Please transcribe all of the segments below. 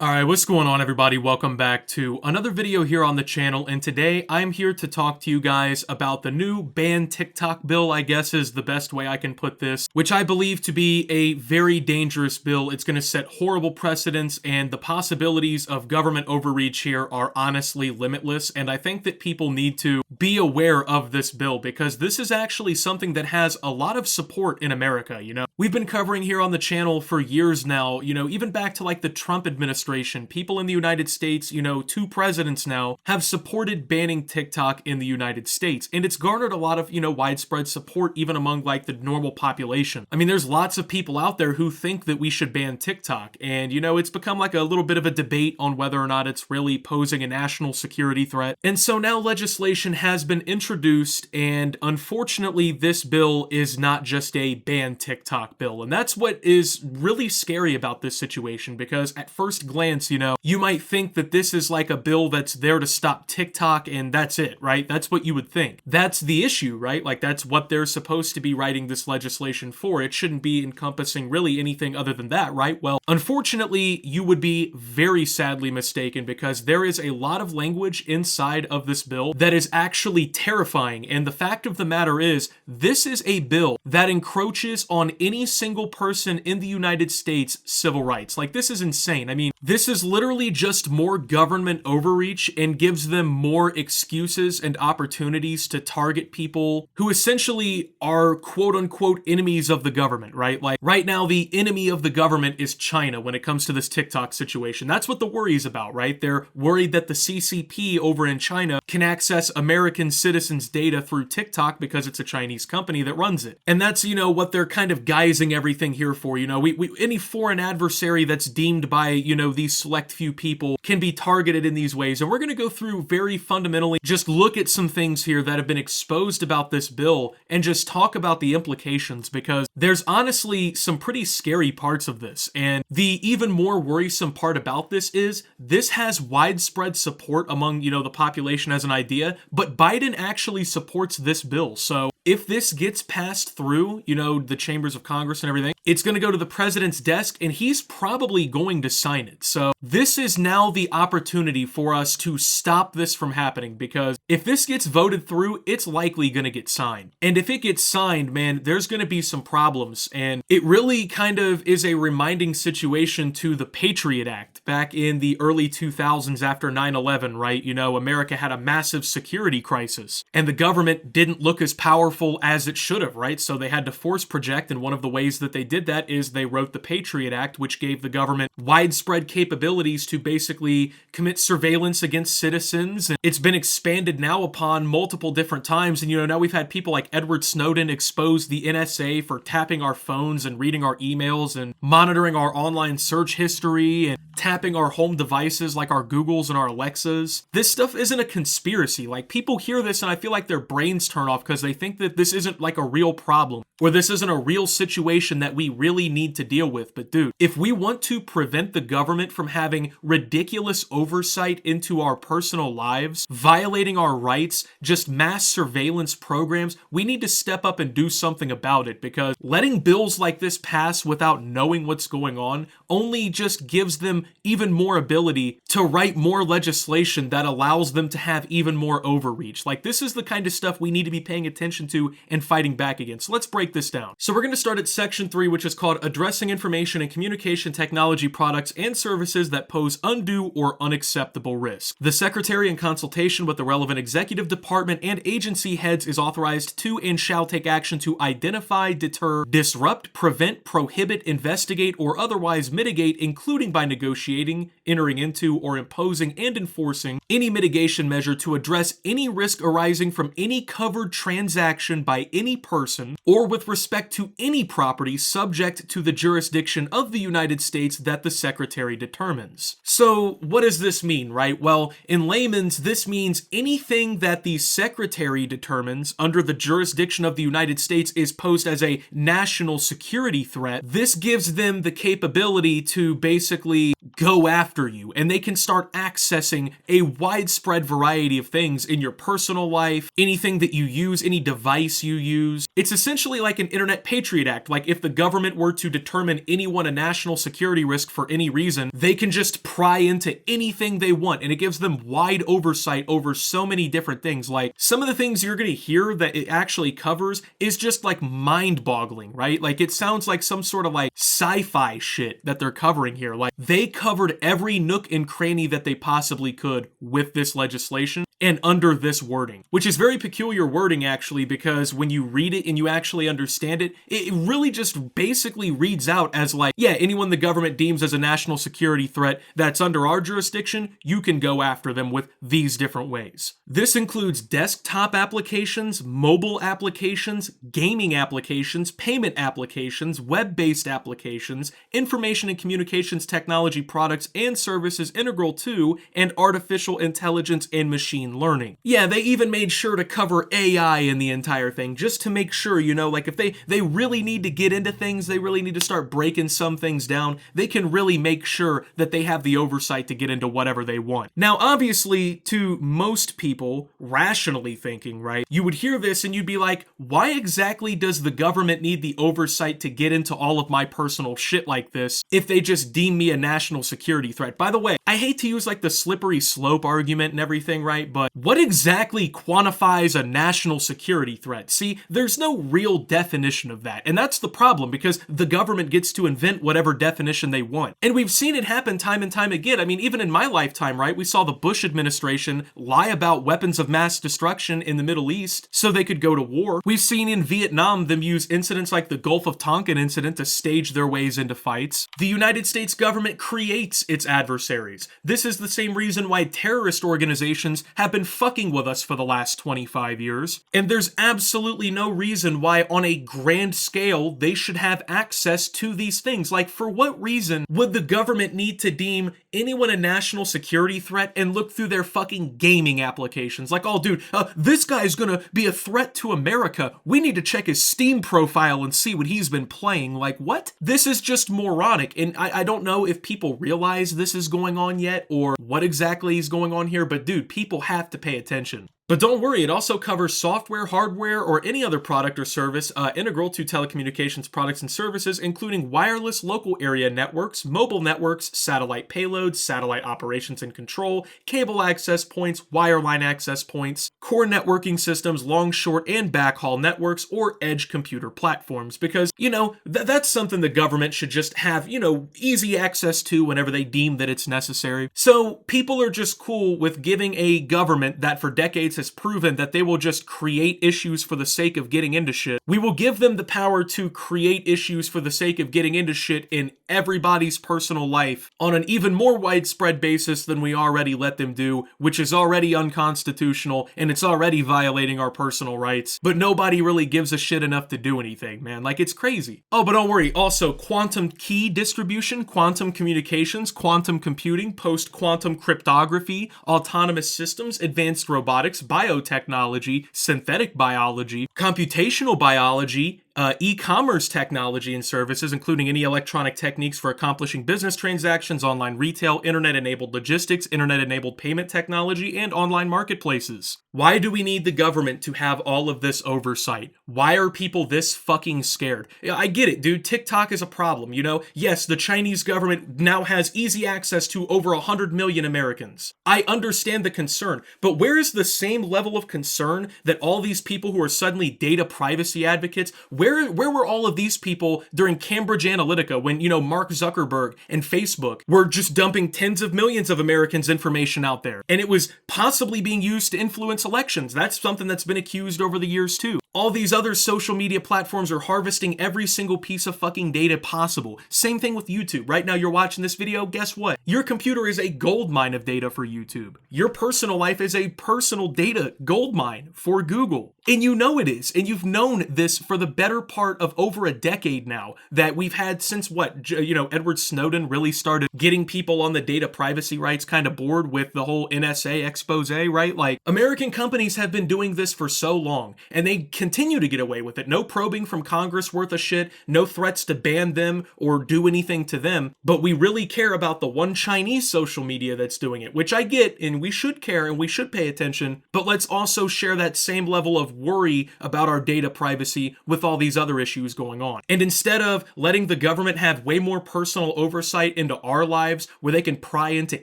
Alright, what's going on everybody? Welcome back to another video here on the channel, and today I'm here to talk to you guys about the new ban TikTok bill, I guess is the best way I can put this, which I believe to be a very dangerous bill. It's going to set horrible precedents, and the possibilities of government overreach here are honestly limitless, and I think that people need to be aware of this bill, because this is actually something that has a lot of support in America, you know? We've been covering here on the channel for years now, you know, even back to like the Trump administration. People in the United States, you know, two presidents now have supported banning TikTok in the United States, and it's garnered a lot of, you know, widespread support even among like the normal population. I mean, there's lots of people out there who think that we should ban TikTok, and you know, it's become like a little bit of a debate on whether or not it's really posing a national security threat. And so now legislation has been introduced, and unfortunately this bill is not just a ban TikTok bill, and that's what is really scary about this situation, because at first glance, you know, you might think that this is like a bill that's there to stop TikTok and that's it, right? That's what you would think. That's the issue, right? Like that's what they're supposed to be writing this legislation for. It shouldn't be encompassing really anything other than that, right? Well, unfortunately, you would be very sadly mistaken, because there is a lot of language inside of this bill that is actually terrifying. And the fact of the matter is, this is a bill that encroaches on any single person in the United States' civil rights. Like, this is insane. I mean, this is literally just more government overreach and gives them more excuses and opportunities to target people who essentially are quote unquote enemies of the government, right? Like right now, the enemy of the government is China when it comes to this TikTok situation. That's what the worry is about, right? They're worried that the CCP over in China can access American citizens' data through TikTok because it's a Chinese company that runs it. And that's, you know, what they're kind of guising everything here for. You know, any foreign adversary that's deemed by, you know, these select few people can be targeted in these ways. And we're going to go through very fundamentally, just look at some things here that have been exposed about this bill and just talk about the implications, because there's honestly some pretty scary parts of this. And the even more worrisome part about this is this has widespread support among, you know, the population as an idea, but Biden actually supports this bill. So if this gets passed through, you know, the chambers of Congress and everything, it's going to go to the president's desk and he's probably going to sign it. So this is now the opportunity for us to stop this from happening, because if this gets voted through, it's likely going to get signed. And if it gets signed, man, there's going to be some problems. And it really kind of is a reminding situation to the Patriot Act back in the early 2000s after 9/11, right? You know, America had a massive security crisis and the government didn't look as powerful as it should have, right? So they had to force project, and one of the ways that they did that is they wrote the Patriot Act, which gave the government widespread capabilities to basically commit surveillance against citizens. And it's been expanded now upon multiple different times, and you know, now we've had people like Edward Snowden expose the NSA for tapping our phones and reading our emails and monitoring our online search history and tapping our home devices like our Googles and our Alexas. This stuff isn't a conspiracy. Like, people hear this and I feel like their brains turn off because they think that this isn't like a real problem, or this isn't a real situation that we really need to deal with. But dude, if we want to prevent the government from having ridiculous oversight into our personal lives, violating our rights, just mass surveillance programs, we need to step up and do something about it, because letting bills like this pass without knowing what's going on only just gives them even more ability to write more legislation that allows them to have even more overreach. Like, this is the kind of stuff we need to be paying attention to and fighting back against. So let's break this down. So we're going to start at section 3, which is called Addressing Information and Communication Technology Products and Services that Pose Undue or Unacceptable Risk. The Secretary, in consultation with the relevant executive department and agency heads, is authorized to and shall take action to identify, deter, disrupt, prevent, prohibit, investigate, or otherwise mitigate, including by negotiating, entering into, or imposing and enforcing any mitigation measure to address any risk arising from any covered transaction by any person or with respect to any property subject to the jurisdiction of the United States that the Secretary determines. So what does this mean, right? Well, in layman's, this means anything that the Secretary determines under the jurisdiction of the United States is posed as a national security threat. This gives them the capability to basically go after you, and they can start accessing a widespread variety of things in your personal life, anything that you use, any device you use. It's essentially like an Internet Patriot Act. Like if the government were to determine anyone a national security risk for any reason, they can just pry into anything they want, and it gives them wide oversight over so many different things. Like some of the things you're going to hear that it actually covers is just like mind-boggling, right? Like it sounds like some sort of like sci-fi shit that they're covering here. Like they covered every nook and cranny that they possibly could with this legislation and under this wording, which is very peculiar wording actually, because when you read it and you actually understand it, it really just basically reads out as like, yeah, anyone the government deems as a national security threat that's under our jurisdiction, you can go after them with these different ways. This includes desktop applications, mobile applications, gaming applications, payment applications, web-based applications, information and communications technology products and services integral to, and artificial intelligence and machine learning. Yeah, they even made sure to cover AI in the entire thing, just to make sure, you know, like if they really need to get into things, they really need to start breaking some things down, they can really make sure that they have the oversight to get into whatever they want. Now, obviously, to most people, rationally thinking, right, you would hear this and you'd be like, why exactly does the government need the oversight to get into all of my personal shit like this if they just deem me a national security threat? By the way, I hate to use like the slippery slope argument and everything, right? But what exactly quantifies a national security threat? See, there's no real definition of that. And that's the problem, because the government gets to invent whatever definition they want. And we've seen it happen time and time again. I mean, even in my lifetime, right? We saw the Bush administration lie about weapons of mass destruction in the Middle East so they could go to war. We've seen in Vietnam them use incidents like the Gulf of Tonkin incident to stage their ways into fights. The United States government creates its adversaries. This is the same reason why terrorist organizations have been fucking with us for the last 25 years. And there's absolutely no reason why on a grand scale they should have access to these things. Like, for what reason would the government need to deem anyone a national security threat and look through their fucking gaming applications? Like, oh dude, this guy's gonna be a threat to America. We need to check his Steam profile and see what he's been playing. Like, what? This is just moronic. And I don't know if people realize this is going on yet or what exactly is going on here, but dude, people have to pay attention. But don't worry, it also covers software, hardware, or any other product or service integral to telecommunications products and services, including wireless local area networks, mobile networks, satellite payloads, satellite operations and control, cable access points, wireline access points, core networking systems, long, short, and backhaul networks, or edge computer platforms. Because, you know, that's something the government should just have, you know, easy access to whenever they deem that it's necessary. So people are just cool with giving a government that for decades has proven that they will just create issues for the sake of getting into shit. We will give them the power to create issues for the sake of getting into shit in everybody's personal life on an even more widespread basis than we already let them do, which is already unconstitutional and it's already violating our personal rights. But nobody really gives a shit enough to do anything, man. Like, it's crazy. Oh, but don't worry. Also, quantum key distribution, quantum communications, quantum computing, post-quantum cryptography, autonomous systems, advanced robotics, biotechnology, synthetic biology, computational biology, e-commerce technology and services, including any electronic techniques for accomplishing business transactions, online retail, internet-enabled logistics, internet-enabled payment technology, and online marketplaces. Why do we need the government to have all of this oversight? Why are people this fucking scared? I get it, dude. TikTok is a problem, you know? Yes, the Chinese government now has easy access to over 100 million Americans. I understand the concern, but where is the same level of concern that all these people who are suddenly data privacy advocates, where were all of these people during Cambridge Analytica when, you know, Mark Zuckerberg and Facebook were just dumping tens of millions of Americans' information out there? And it was possibly being used to influence elections. That's something that's been accused over the years too. All these other social media platforms are harvesting every single piece of fucking data possible. Same thing with YouTube. Right now you're watching this video, guess what? Your computer is a gold mine of data for YouTube. Your personal life is a personal data gold mine for Google. And you know it is. And you've known this for the better part of over a decade now, that we've had since what, Edward Snowden really started getting people on the data privacy rights kind of board with the whole NSA expose, right? Like, American companies have been doing this for so long, and they continue to get away with it. No probing from Congress worth a shit, no threats to ban them or do anything to them. But we really care about the one Chinese social media that's doing it, which I get, and we should care and we should pay attention. But let's also share that same level of worry about our data privacy with all these other issues going on. And instead of letting the government have way more personal oversight into our lives, where they can pry into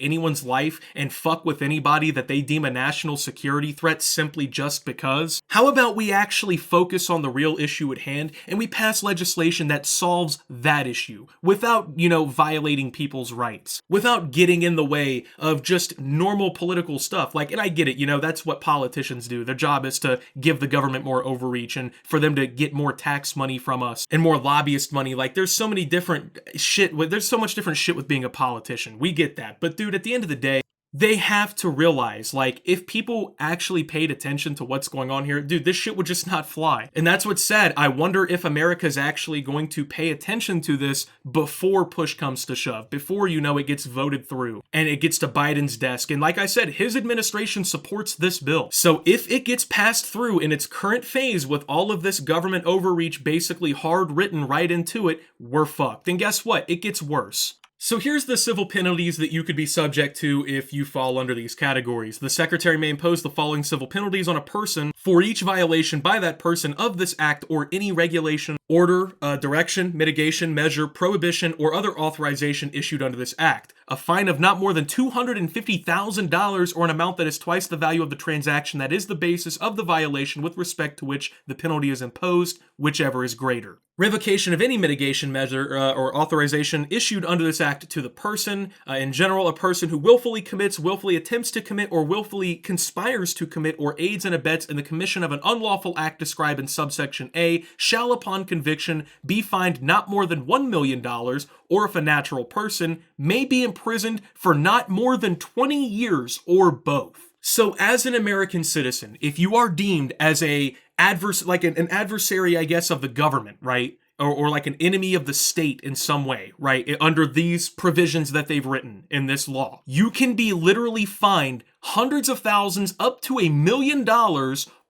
anyone's life and fuck with anybody that they deem a national security threat simply just because, how about we actually focus on the real issue at hand and we pass legislation that solves that issue without, violating people's rights, without getting in the way of just normal political stuff. Like, and I get it, that's what politicians do. Their job is to give the government more overreach and for them to get more tax money from us and more lobbyist money. Like, there's so many different shit, there's so much different shit with being a politician. We get that. But dude, at the end of the day, they have to realize, like, if people actually paid attention to what's going on here, dude, this shit would just not fly. And that's what's sad. I wonder if America's actually going to pay attention to this before push comes to shove, before, it gets voted through and it gets to Biden's desk. And like I said, his administration supports this bill. So if it gets passed through in its current phase with all of this government overreach basically hard written right into it, we're fucked. And guess what? It gets worse. So here's the civil penalties that you could be subject to if you fall under these categories. The Secretary may impose the following civil penalties on a person for each violation by that person of this act or any regulation, order, direction, mitigation, measure, prohibition, or other authorization issued under this act. A fine of not more than $250,000 or an amount that is twice the value of the transaction that is the basis of the violation with respect to which the penalty is imposed, whichever is greater. Revocation of any mitigation measure or authorization issued under this act to the person. In general, a person who willfully commits, willfully attempts to commit, or willfully conspires to commit or aids and abets in the commission of an unlawful act described in subsection A shall, upon conviction, be fined not more than $1 million, or if a natural person, may be imprisoned for not more than 20 years or both. So as an American citizen, if you are deemed as an adversary, I guess, of the government, right? Or like an enemy of the state in some way, right? Under these provisions that they've written in this law, you can be literally fined hundreds of thousands up to $1 million,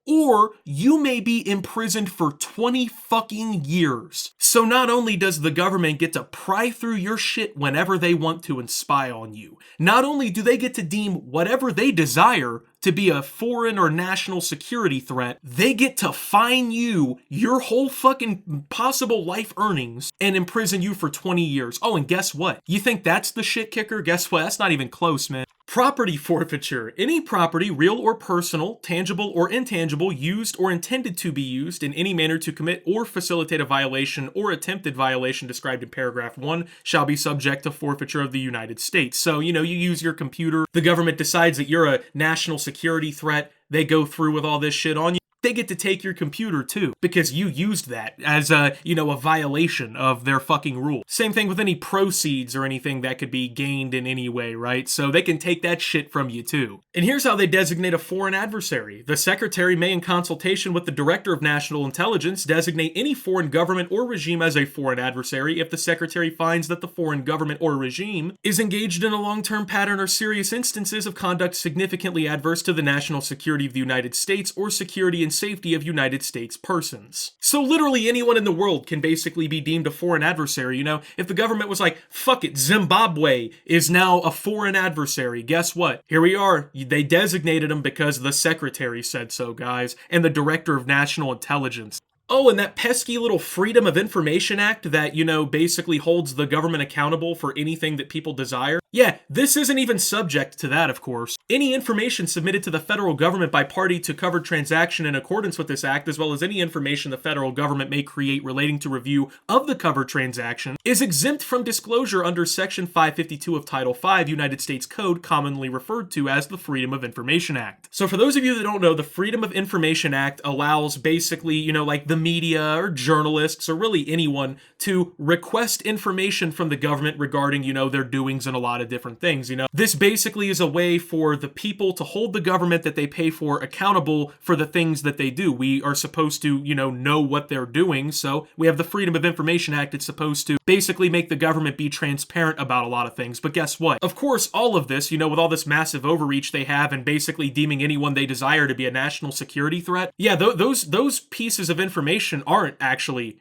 or you may be imprisoned for 20 fucking years. So not only does the government get to pry through your shit whenever they want to and spy on you, not only do they get to deem whatever they desire to be a foreign or national security threat, they get to fine you your whole fucking possible life earnings and imprison you for 20 years. Oh, and guess what? You think that's the shit kicker? Guess what? That's not even close, man. Property forfeiture. Any property, real or personal, tangible or intangible, used or intended to be used in any manner to commit or facilitate a violation or attempted violation described in paragraph 1 shall be subject to forfeiture of the United States. So, you use your computer, the government decides that you're a national security threat, they go through with all this shit on you. They get to take your computer too, because you used that as a violation of their fucking rule. Same thing with any proceeds or anything that could be gained in any way, right? So they can take that shit from you too. And here's how they designate a foreign adversary. The Secretary may, in consultation with the Director of National Intelligence, designate any foreign government or regime as a foreign adversary if the Secretary finds that the foreign government or regime is engaged in a long-term pattern or serious instances of conduct significantly adverse to the national security of the United States or security and safety of United States persons. So literally anyone in the world can basically be deemed a foreign adversary. If the government was like, fuck it, Zimbabwe is now a foreign adversary, guess what? Here we are. They designated them because the Secretary said so, guys, and the Director of National Intelligence. Oh, and that pesky little Freedom of Information Act that, basically holds the government accountable for anything that people desire. Yeah, this isn't even subject to that, of course. Any information submitted to the federal government by party to covered transaction in accordance with this act, as well as any information the federal government may create relating to review of the covered transaction, is exempt from disclosure under Section 552 of Title V United States Code, commonly referred to as the Freedom of Information Act. So for those of you that don't know, the Freedom of Information Act allows basically, like the media or journalists or really anyone to request information from the government regarding, their doings in a lot of of different things, you know? This basically is a way for the people to hold the government that they pay for accountable for the things that they do. We are supposed to, you know what they're doing, so we have the Freedom of Information Act. It's supposed to basically make the government be transparent about a lot of things. But guess what? Of course, all of this, with all this massive overreach they have and basically deeming anyone they desire to be a national security threat, yeah, those pieces of information aren't actually,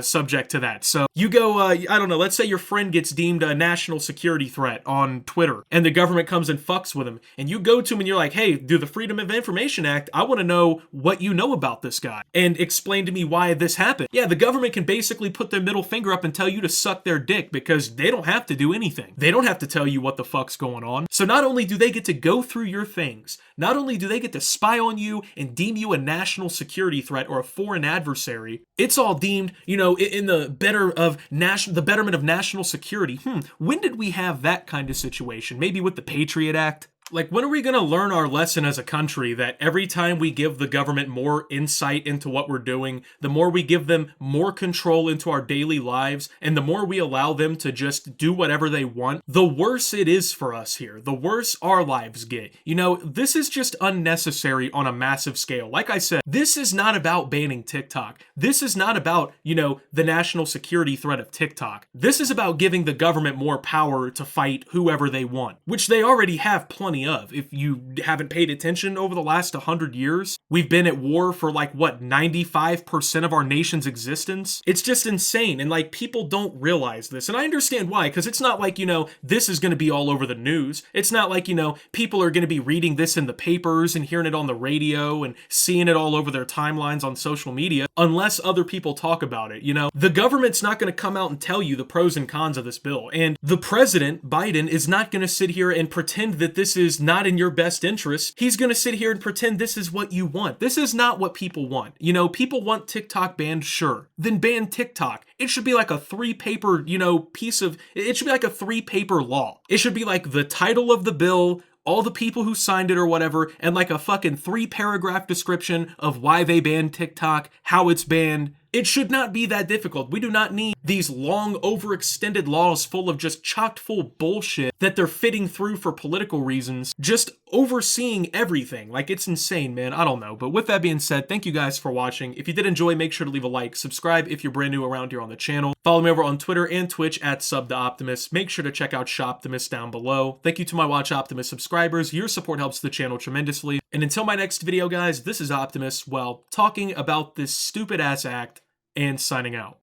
subject to that. So you go, I don't know, let's say your friend gets deemed a national security threat on Twitter and the government comes and fucks with him, and you go to him and you're like, hey, do the Freedom of Information Act, I want to know what you know about this guy and explain to me why this happened. Yeah, the government can basically put their middle finger up and tell you to suck their dick because they don't have to do anything. They don't have to tell you what the fuck's going on. So not only do they get to go through your things, not only do they get to spy on you and deem you a national security threat or a foreign adversary, it's all deemed, in the betterment of national security. When did we have that kind of situation? Maybe with the Patriot Act? Like, when are we going to learn our lesson as a country that every time we give the government more insight into what we're doing, the more we give them more control into our daily lives, and the more we allow them to just do whatever they want, the worse it is for us here. The worse our lives get. This is just unnecessary on a massive scale. Like I said, this is not about banning TikTok. This is not about, the national security threat of TikTok. This is about giving the government more power to fight whoever they want, which they already have plenty of. If you haven't paid attention over the last 100 years, we've been at war for 95% of our nation's existence. It's just insane, and people don't realize this, and I understand why, because it's not like, this is going to be all over the news. It's not like, people are going to be reading this in the papers and hearing it on the radio and seeing it all over their timelines on social media unless other people talk about it. The government's not going to come out and tell you the pros and cons of this bill, and the president, Biden, is not going to sit here and pretend that this is not in your best interest. He's going to sit here and pretend this is what you want. This is not what people want. People want TikTok banned, sure. Then ban TikTok. It should be like a 3-paper, it should be like a 3-paper law. It should be like the title of the bill, all the people who signed it or whatever, and like a fucking 3-paragraph description of why they banned TikTok, how it's banned. It should not be that difficult. We do not need these long, overextended laws full of just chock full bullshit that they're fitting through for political reasons, just overseeing everything. It's insane, man. I don't know. But with that being said, thank you guys for watching. If you did enjoy, make sure to leave a like, subscribe if you're brand new around here on the channel. Follow me over on Twitter and Twitch at @SubTheOptimus. Make sure to check out Shoptimus down below. Thank you to my Watch Optimus subscribers. Your support helps the channel tremendously. And until my next video, guys, this is Optimus, talking about this stupid-ass act and signing out.